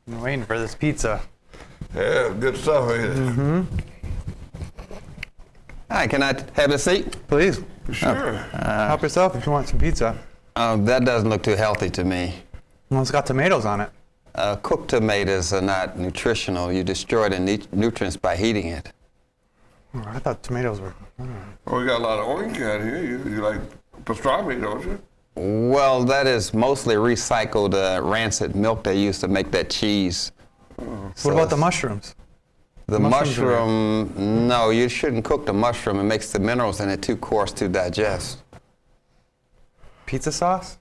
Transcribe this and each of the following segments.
I'm waiting for this pizza. Yeah, good stuff, ain't it? Mm-hmm. Hi, can I have a seat? Please, Sure. help yourself if you want some pizza. That doesn't look too healthy to me. Well, it's got tomatoes on it. Cooked tomatoes are not nutritional. You destroy the nutrients by heating it. Oh, I thought tomatoes were. Well, we got a lot of orange out here. You like pastrami, don't you? Well, that is mostly recycled rancid milk they use to make that cheese. What about the mushrooms? The mushrooms are mushroom, no, you shouldn't cook the mushroom. It makes the minerals in it too coarse to digest. Pizza sauce?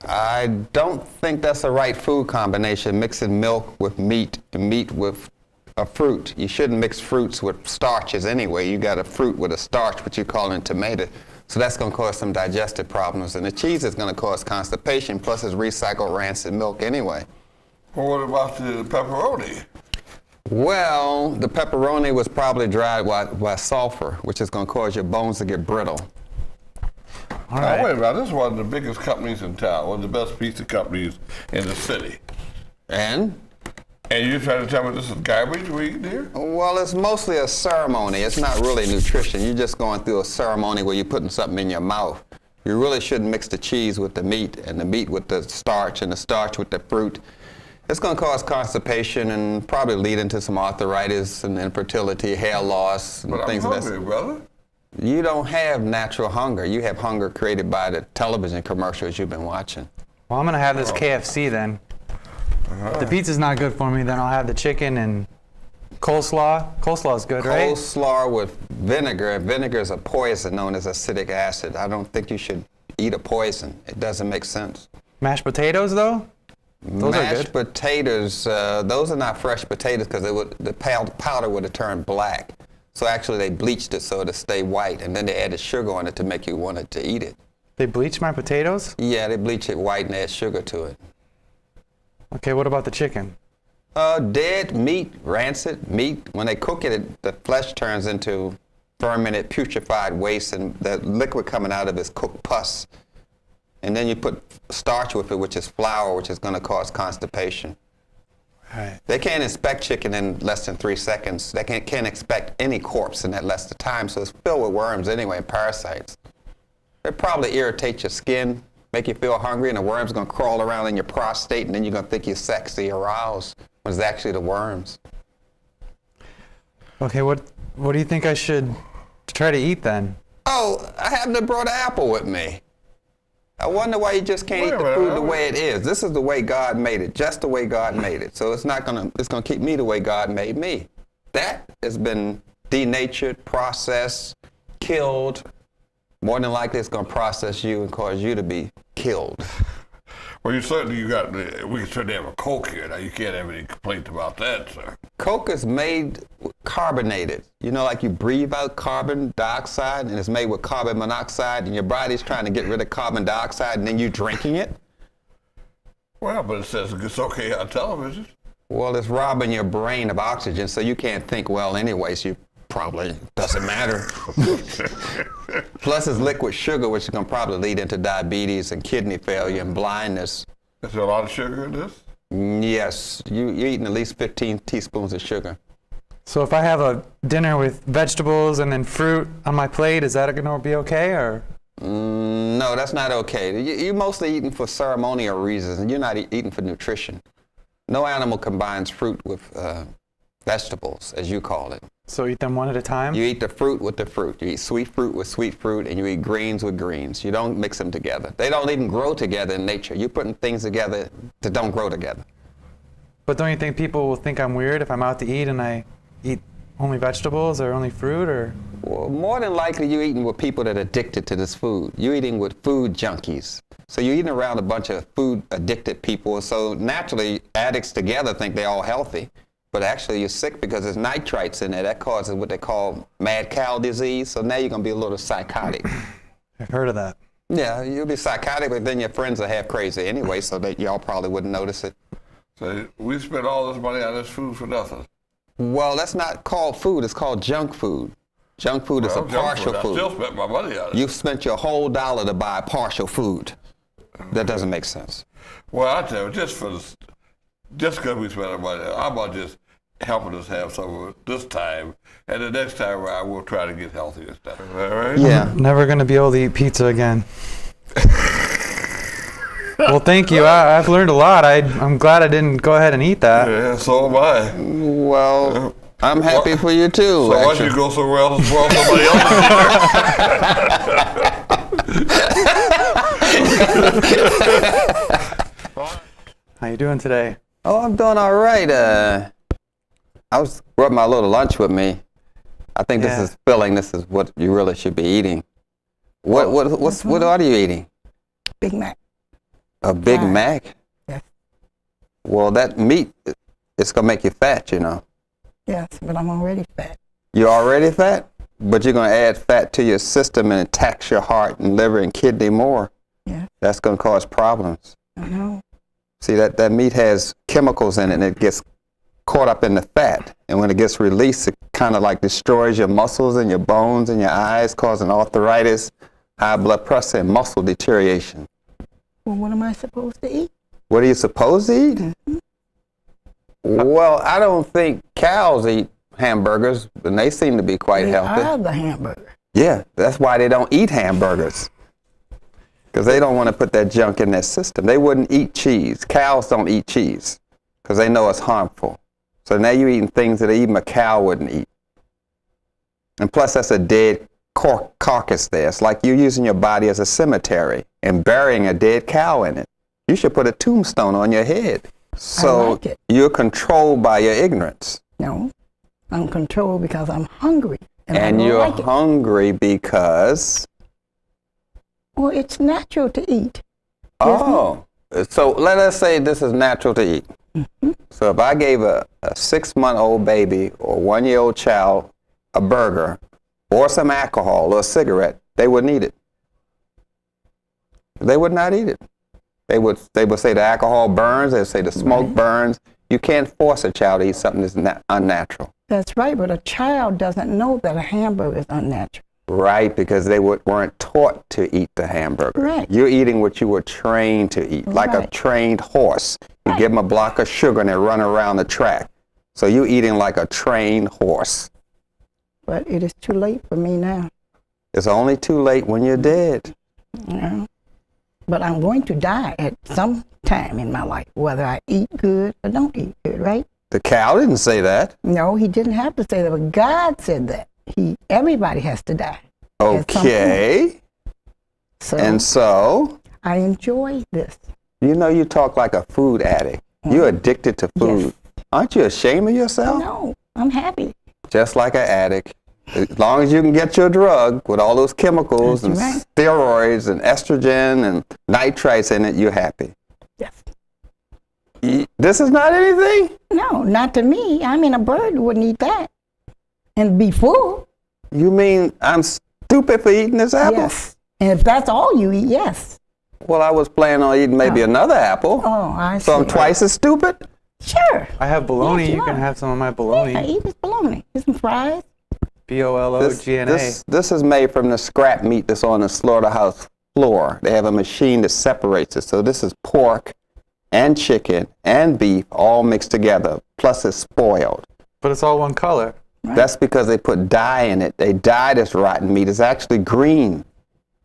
I don't think that's the right food combination, mixing milk with meat and meat with a fruit. You shouldn't mix fruits with starches anyway. You got a fruit with a starch, which you call in tomato. So that's going to cause some digestive problems. And the cheese is going to cause constipation, plus it's recycled rancid milk anyway. Well, what about the pepperoni? Well, the pepperoni was probably dried by sulfur, which is going to cause your bones to get brittle. All Now, right. wait a minute. This is one of the biggest companies in town, one of the best pizza companies in the city. And? And you're trying to tell me this is garbage we eat here? Well, it's mostly a ceremony. It's not really nutrition. You're just going through a ceremony where you're putting something in your mouth. You really shouldn't mix the cheese with the meat and the meat with the starch and the starch with the fruit. It's going to cause constipation and probably lead into some arthritis and infertility, hair loss, and But I'm things of hungry, that. brother. You don't have natural hunger. You have hunger created by the television commercials you've been watching. Well, I'm gonna have this KFC then. If the pizza's not good for me, then I'll have the chicken and coleslaw. Coleslaw's good, right? Coleslaw with vinegar. Vinegar is a poison known as acetic acid. I don't think you should eat a poison. It doesn't make sense. Mashed potatoes, though? Those are Mashed good. potatoes, those are not fresh potatoes because the powder would have turned black. So actually they bleached it so to stay white, and then they added sugar on it to make you want it to eat it. They bleach my potatoes? Yeah, they bleach it white and add sugar to it. Okay, what about the chicken? Dead meat, rancid meat. When they cook it, the flesh turns into fermented, putrefied waste, and the liquid coming out of it is cooked pus. And then you put starch with it, which is flour, which is going to cause constipation. Right. They can't inspect chicken in less than 3 seconds. They can't expect any corpse in that less of time, so it's filled with worms anyway, and parasites. It probably irritates your skin, make you feel hungry, and the worm's going to crawl around in your prostate, and then you're going to think you're sexy, aroused, when it's actually the worms. Okay, what do you think I should try to eat then? Oh, I happen to brought an apple with me. I wonder why you just can't eat the food the way it is. This is the way God made it, just the way God made it. So it's gonna keep me the way God made me. That has been denatured, processed, killed. More than likely it's gonna process you and cause you to be killed. Well, we can certainly have a Coke here. Now, you can't have any complaints about that, sir. Coke is made carbonated. You know, like you breathe out carbon dioxide, and it's made with carbon monoxide, and your body's trying to get rid of carbon dioxide, and then you're drinking it? Well, but it says it's okay on television. Well, it's robbing your brain of oxygen, so you can't think well anyway, so you probably doesn't matter. Plus it's liquid sugar, which is going to probably lead into diabetes and kidney failure and blindness. Is there a lot of sugar in this? Yes, you're eating at least 15 teaspoons of sugar. So if I have a dinner with vegetables and then fruit on my plate, is that gonna be okay, or? No, that's not okay. You're mostly eating for ceremonial reasons, and you're not eating for nutrition. No animal combines fruit with vegetables, as you call it. So eat them one at a time? You eat the fruit with the fruit. You eat sweet fruit with sweet fruit, and you eat greens with greens. You don't mix them together. They don't even grow together in nature. You're putting things together that don't grow together. But don't you think people will think I'm weird if I'm out to eat and I eat only vegetables or only fruit, or? Well, more than likely you're eating with people that are addicted to this food. You're eating with food junkies. So you're eating around a bunch of food addicted people. So naturally, addicts together think they're all healthy. But actually you're sick because there's nitrites in there. That causes what they call mad cow disease. So now you're going to be a little psychotic. I've heard of that. Yeah, you'll be psychotic, but then your friends are half crazy anyway, so that y'all probably wouldn't notice it. So we spent all this money on this food for nothing. Well, that's not called food. It's called junk food. Junk food is a partial I food. still spent my money on it. You've spent your whole dollar to buy partial food. That doesn't make sense. Well, I tell you, just for just because we spent our money, I'm about just helping us have some of it this time, and the next time around we'll try to get healthy instead. All right? Yeah. Never gonna be able to eat pizza again. Well, thank you. I've learned a lot. I'm glad I didn't go ahead and eat that. Yeah, so am I. Well, I'm happy for you too. So why don't actually. you go somewhere else and swallow somebody else's? How you doing today? Oh, I'm doing all right. I was brought my little lunch with me. I think Yeah. this is filling. This is what you really should be eating. What are you eating? Big Mac. A Big Right. Mac? Yes. Well, that meat, it's gonna make you fat, you know. Yes, but I'm already fat. You're already fat, but you're gonna add fat to your system and tax your heart and liver and kidney more. Yeah, That's gonna cause problems. I know. See, that meat has chemicals in it, and it gets caught up in the fat. And when it gets released, it kind of like destroys your muscles and your bones and your eyes, causing arthritis, high blood pressure, and muscle deterioration. Well, what am I supposed to eat? What are you supposed to eat? Well, I don't think cows eat hamburgers, and they seem to be quite They healthy. are the hamburger. Yeah, that's why they don't eat hamburgers. Because they don't want to put that junk in their system. They wouldn't eat cheese. Cows don't eat cheese because they know it's harmful. So now you're eating things that even a cow wouldn't eat. And plus, that's a dead carcass there. It's like you're using your body as a cemetery and burying a dead cow in it. You should put a tombstone on your head. So like it. you're controlled by your ignorance. No, I'm controlled because I'm hungry. And I don't you're like it. hungry because... Well, it's natural to eat. Oh, so let us say this is natural to eat. So if I gave a 6-month-old baby or 1-year-old child a burger or some alcohol or a cigarette, they wouldn't eat it. They would not eat it. They would say the alcohol burns. They'd say the smoke Right. burns. You can't force a child to eat something that's unnatural. That's right, but a child doesn't know that a hamburger is unnatural. Right, because they weren't taught to eat the hamburger. Right. You're eating what you were trained to eat, like a Right. trained horse. You Right. give them a block of sugar and they run around the track. So you're eating like a trained horse. But it is too late for me now. It's only too late when you're dead. You know? But I'm going to die at some time in my life, whether I eat good or don't eat good, right? The cow didn't say that. No, he didn't have to say that, but God said that. Everybody has to die. at some point. Okay. So And so, I enjoy this. you know, you talk like a food addict. You're addicted to food. Aren't you ashamed of yourself? No, I'm happy. Just like an addict. As long as you can get your drug with all those chemicals That's and right. steroids and estrogen and nitrites in it, you're happy. Yes. This is not anything? No, not to me. I mean, a bird wouldn't eat that and be full. You mean I'm stupid for eating this apple? Yes. And if that's all you eat, yes. Well, I was planning on eating maybe Oh. another apple. Oh, I see. So I'm twice as stupid? Sure. I have bologna. Yes, you You can are. have some of my I bologna. eat this bologna. Get some fries. BOLOGNA. This is made from the scrap meat that's on the slaughterhouse floor. They have a machine that separates it. So this is pork and chicken and beef all mixed together. Plus it's spoiled. But it's all one color. Right. That's because they put dye in it. They dye this rotten meat. It's actually green.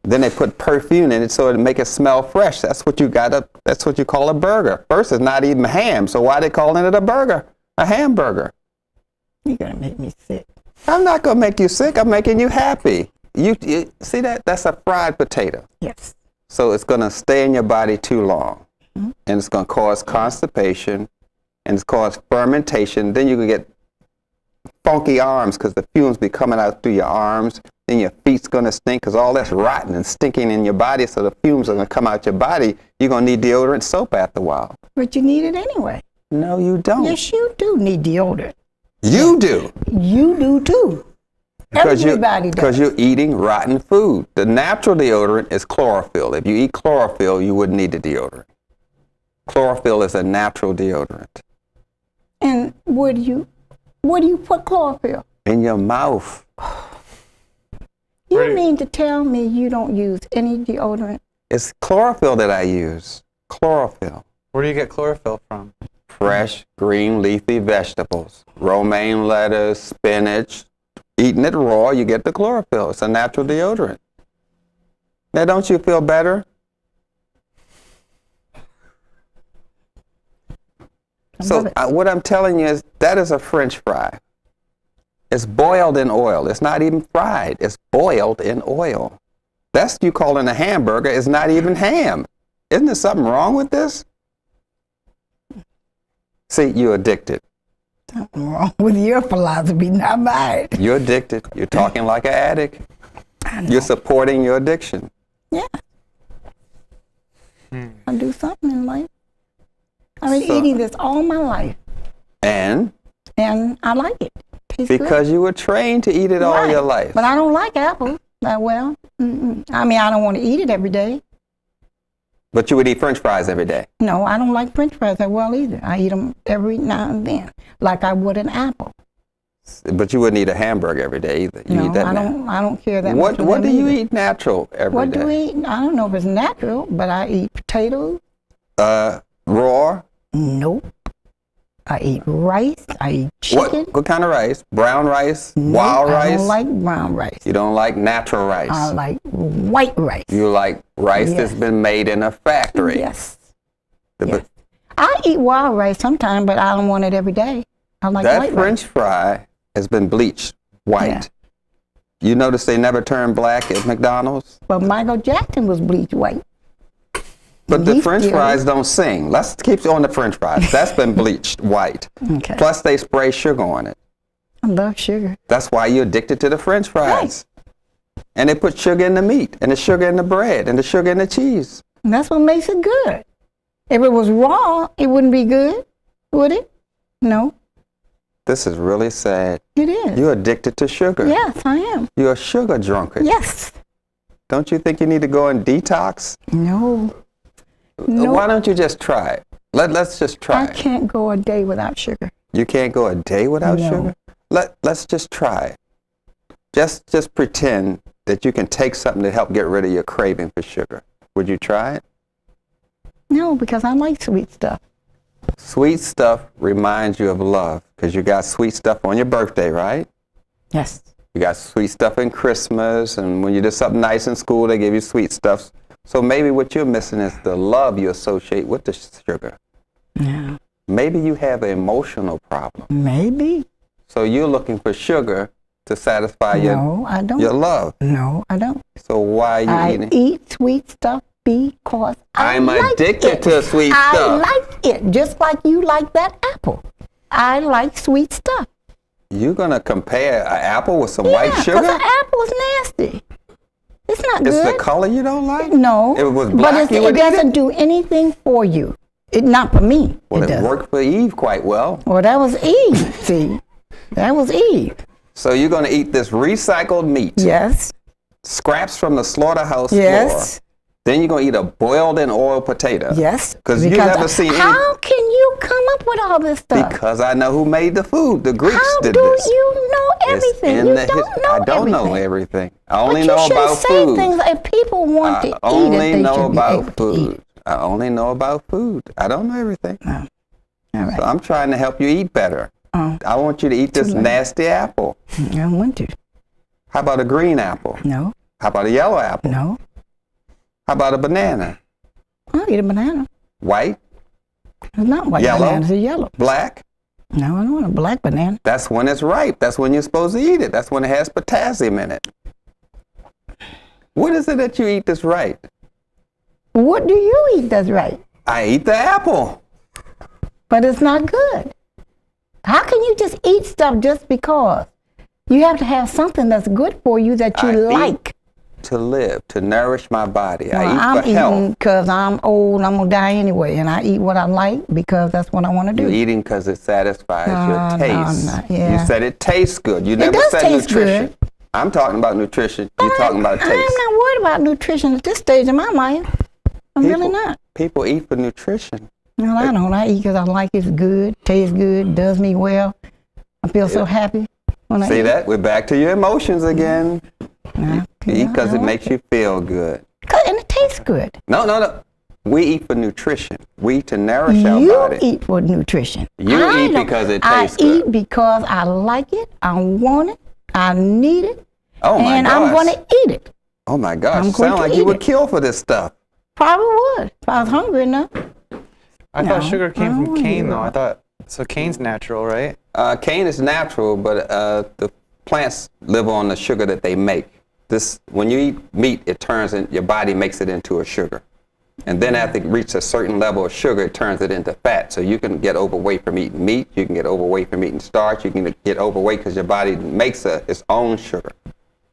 Then they put perfume in it so it make it smell fresh. That's what you that's what you call a burger. First, it's not even ham. So why they calling it a burger? A hamburger. You're going to make me sick. I'm not gonna make you sick. I'm making you happy. You see that? That's a fried potato. Yes. So it's gonna stay in your body too long, and it's gonna cause constipation, and it's cause fermentation. Then you can get funky arms because the fumes be coming out through your arms. Then your feet's gonna stink because all that's rotten and stinking in your body. So the fumes are gonna come out your body. You're gonna need deodorant soap after a while. But you need it anyway. No, you don't. Yes, you do need deodorant. You do. You do too. Everybody does. Because you're eating rotten food. The natural deodorant is chlorophyll. If you eat chlorophyll, you wouldn't need the deodorant. Chlorophyll is a natural deodorant. And where do you put chlorophyll? In your mouth. You Right. mean to tell me you don't use any deodorant? It's chlorophyll that I use. Chlorophyll. Where do you get chlorophyll from? fresh, green, leafy vegetables. Romaine lettuce, spinach. Eating it raw, you get the chlorophyll. It's a natural deodorant. Now, don't you feel better? So what I'm telling you is that is a French fry. It's boiled in oil. It's not even fried. It's boiled in oil. That's you calling a hamburger. It's not even ham. Isn't there something wrong with this? See, you're addicted. Something wrong with your philosophy, not mine. You're addicted. You're talking like an addict. You're supporting your addiction. Yeah. I do something in life. I've been So- eating this all my life, And and I like it. Tastes good. because you were trained to eat it all Right. your life. But I don't like apples that well. I mean, I don't want to eat it every day. But you would eat French fries every day. No, I don't like French fries that well either. I eat them every now and then, like I would an apple. But you wouldn't eat a hamburger every day either. You No, eat that I now. don't. I don't care that What much. for What do them you either. eat natural every day? What do we eat? I don't know if it's natural, but I eat potatoes. Raw. Nope. I eat rice. I eat chicken. What kind of rice? Brown rice? Nope, Wild I rice? don't like brown rice. You don't like natural rice. I like white rice. You like rice Yes. that's been made in a factory. Yes. The- Yes. I eat wild rice sometimes, but I don't want it every day. I like that white French rice. fry has been bleached white. You notice they never turn black at McDonald's? But Michael Jackson was bleached white. But the He French still fries is. don't sing. Let's keep on the French fries. That's been bleached white. Okay. Plus they spray sugar on it. I love sugar. That's why you're addicted to the French fries. And they put sugar in the meat, and the sugar in the bread, and the sugar in the cheese. And that's what makes it good. If it was raw, it wouldn't be good, would it? No, This is really sad. it is. You're addicted to sugar. Yes, I am. You're a sugar drunkard. Yes. Don't you think you need to go and detox? No. No. Why don't you just try it? Let's just try I it. can't go a day without sugar. You can't go a day without No. sugar? Let's just try it. Just pretend that you can take something to help get rid of your craving for sugar. Would you try it? No, because I like sweet stuff. Sweet stuff reminds you of love because you got sweet stuff on your birthday, right? Yes. You got sweet stuff in Christmas, and when you do something nice in school, they give you sweet stuff. So maybe what you're missing is the love you associate with the sugar. Yeah. Maybe you have an emotional problem. Maybe. So you're looking for sugar to satisfy No, I don't. your love. No, I don't. So why are you I eating? eat sweet stuff because I'm like addicted it. to sweet I stuff. like it, just like you like that apple. I like sweet stuff. You're going to compare an apple with some Yeah, white 'cause sugar? an apple is nasty. It's not It's the good. color you don't like? No. If it was but black, you it would eat doesn't it? do anything for you. Not for me. Well, it doesn't. worked for Eve quite well. Well, that was Eve. See, that was Eve. So you're going to eat this recycled meat, Yes. scraps from the slaughterhouse Yes. floor. Then you're going to eat a boiled in oil potato. Yes. 'Cause you Because never seen any- How can you come up with all this stuff? Because I know who made the food. The Greeks How did do this. you know It's everything? in You the don't his- know I don't know everything. everything. I only but know you shouldn't about say food. things if people want to eat I it. only They know should be able about to eat food. it. I only know about food. I don't know everything. All right. So I'm trying to help you eat better. Oh, I want you to eat this late. nasty apple. I don't want to. How about a green apple? No. How about a yellow apple? No. How about a banana? I'll eat a banana. White? It's not white Yellow? bananas. It's yellow. Black? No, I don't want a black banana. That's when it's ripe. That's when you're supposed to eat it. That's when it has potassium in it. What is it that you eat that's right? What do you eat that's right? I eat the apple. But it's not good. How can you just eat stuff just because? You have to have something that's good for you that you I eat like. to live, to nourish my body. Well, I eat I'm for health. eating because I'm old. I'm gonna die anyway, and I eat what I like because that's what I want to do. You're eating because it satisfies No, your no, taste. not- yeah. You said it tastes good. You never does said taste nutrition. good. I'm talking about nutrition. You're talking about I'm taste. not worried about nutrition at this stage of my life. I'm really not. People eat for nutrition. No, I don't. I eat because I like it. It's good, tastes good, does me well. I feel so happy when I See eat. that? We're back to your emotions again. No, You eat because it makes you feel good. And it tastes good. No. We eat for nutrition. We eat to nourish our You body. eat for nutrition. You I eat don't- because it tastes good. I eat because I like it, I want it, I need it, Oh my and gosh. I'm going to eat it. Oh my gosh. I'm You going sound to like you eat would it. kill for this stuff. Probably would if I was hungry enough. I thought No, sugar came I from don't cane, eat though. I it. thought, so cane's natural, right? Cane is natural, but the plants live on the sugar that they make. When you eat meat, it turns in, your body makes it into a sugar. And then after it reaches a certain level of sugar, it turns it into fat. So you can get overweight from eating meat. You can get overweight from eating starch. You can get overweight because your body makes its own sugar.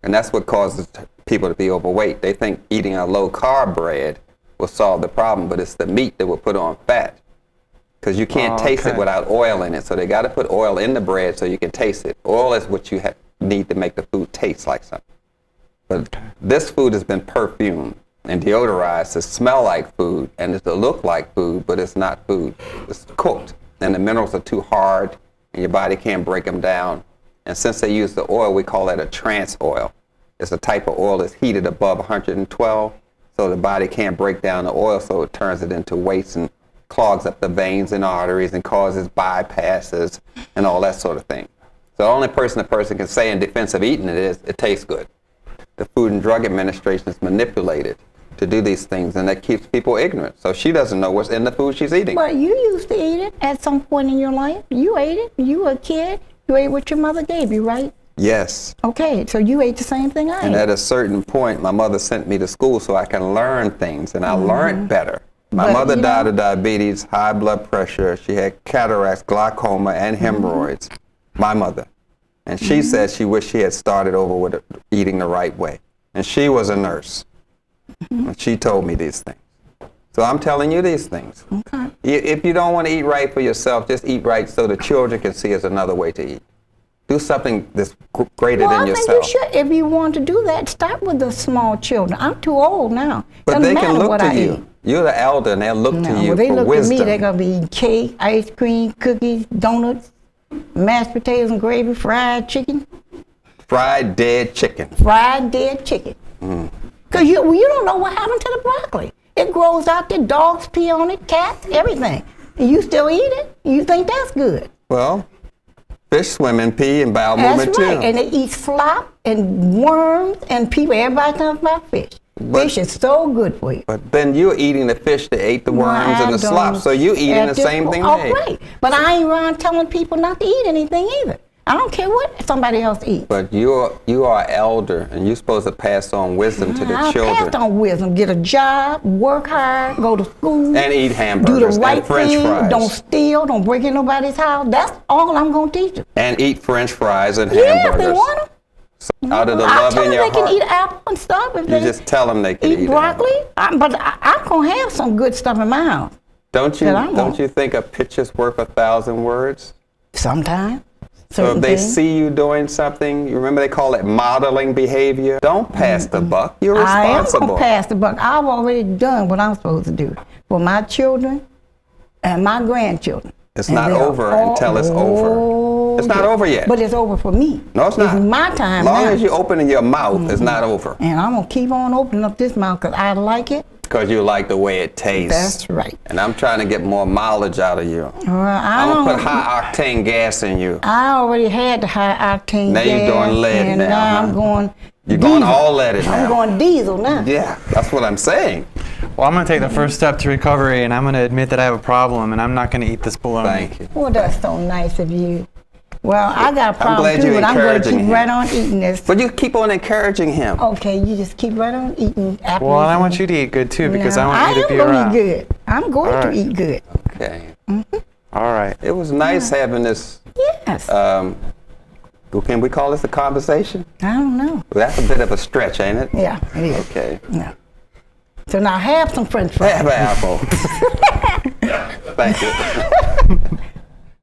And that's what causes people to be overweight. They think eating a low-carb bread will solve the problem, but it's the meat that will put on fat. Because you can't taste it okay. without oil in it. So they got to put oil in the bread so you can taste it. Oil is what you need to make the food taste like something. But this food has been perfumed and deodorized to smell like food and to look like food, but it's not food. It's cooked, and the minerals are too hard, and your body can't break them down. And since they use the oil, we call that a trans oil. It's a type of oil that's heated above 112, so the body can't break down the oil, so it turns it into waste and clogs up the veins and arteries and causes bypasses and all that sort of thing. So the only person a person can say in defense of eating it is, it tastes good. The Food and Drug Administration is manipulated to do these things, and that keeps people ignorant. So she doesn't know what's in the food she's eating. But you used to eat it at some point in your life. You ate it. You were a kid. You ate what your mother gave you, right? Yes. Okay, so you ate the same thing I And ate. at a certain point, my mother sent me to school so I can learn things, and I learned better. My But, mother you died know- of diabetes, high blood pressure. She had cataracts, glaucoma, and hemorrhoids. My mother. And she said she wished she had started over with eating the right way. And she was a nurse. And she told me these things. So I'm telling you these things. Okay. If you don't want to eat right for yourself, just eat right so the children can see it's another way to eat. Do something that's greater Well, than I think yourself. you should. If you want to do that, start with the small children. I'm too old now. But Doesn't they matter can look what to I you. eat. You're the elder, and they'll look No, to you when they for look wisdom. at me, they're gonna be eating cake, ice cream, cookies, donuts, mashed potatoes and gravy, fried chicken, Fried dead chicken. fried dead chicken. Cause you don't know what happened to the broccoli. It grows out there, dogs pee on it, cats, everything. And you still eat it? You think that's good? Well, fish swim in pee and bowel That's movement right. too. And they eat slop and worms and people. Everybody talks about fish. Fish is so good for you. But then you're eating the fish that ate the worms No, and I the slop, don't. so you eating At the this same thing point- they Oh, ate. right. But I ain't around telling people not to eat anything either. I don't care what somebody else eats. But you are elder, and you're supposed to pass on wisdom to the I children. passed on wisdom. Get a job, work hard, go to school. And eat do the hamburgers right and French thing. fries. Don't steal. Don't break in nobody's house. That's all I'm going to teach them. And eat French fries and Yeah, if hamburgers. they want them. Out of the I love tell in them your they heart. can eat apple and stuff. If You they just tell them they can eat eat it. broccoli. I'm going to have some good stuff in my house. Don't you that I want. don't you think a picture's worth 1,000 words? Sometimes. So if they things. see you doing something, you remember they call it modeling behavior? Don't pass the buck. You're I am going responsible. to pass the buck. I've already done what I'm supposed to do for my children and my grandchildren. It's And not they are over all- until it's over. It's not yeah. over yet. But it's over for me. No, it's not. It's my time As long now. as you open your mouth, it's not over. And I'm going to keep on opening up this mouth because I like it. Because you like the way it tastes. That's right. And I'm trying to get more mileage out of you. Well, I'm going to put high octane gas in you. I already had the high octane Now you're gas, doing lead and now, huh? I'm going You're diesel. going all leaded I'm now. going diesel now. Yeah, that's what I'm saying. Well, I'm going to take the first step to recovery, and I'm going to admit that I have a problem, and I'm not going to eat this bologna. Thank you. Well, that's so nice of you. Well, I got a problem glad too, you're but I'm going to encouraging keep him. right on eating this. But you keep on encouraging him. Okay, you just keep right on eating apples. Well, and I want you to eat good, too, because I want you to be am around. going to eat good. I'm going All to right. eat good. Okay. All right. It was nice having this, Yes. can we call this a conversation? I don't know. Well, that's a bit of a stretch, ain't it? Yeah, it is. Okay. Yeah. So now have some French fries. Have an apple. Thank you.